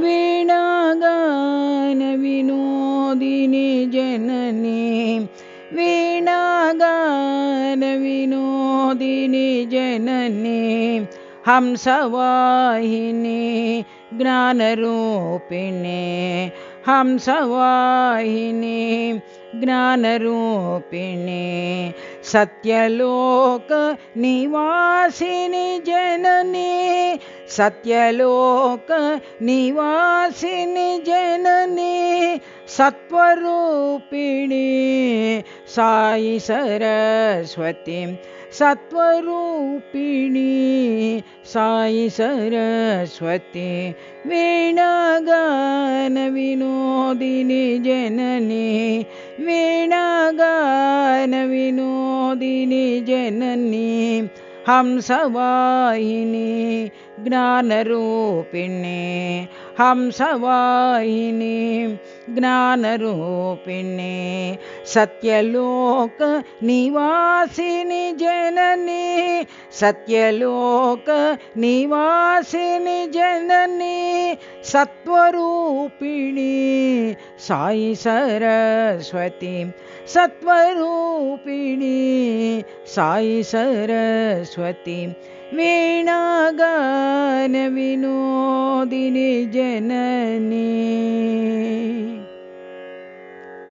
वीणागानविनोदिनी जननी वीणागानविनोदिनी जननी हंसवाहिनी ज्ञानरूपिणी हंसवाहिनी ज्ञानरूपिणी सत्यलोक निवासिनी जननी सत्यलोक निवासिनी जननी सत्वरूपिणी साई सरस्वती सत्वरूपिणी साई सरस्वती वीणागानविनोदिनी जननी वीणागानविनोदिनी जननी हंसवाहिनी ज्ञानरूपिणी हंसवाहिनी ज्ञानरूपिणी सत्यलोक निवासिनी जननी सत्यलोक निवासिनी जननी सत्वरूपिणी साई सरस्वती सत्वरूपिणी साई सरस्वती वीणागानविनोदिनी जननी।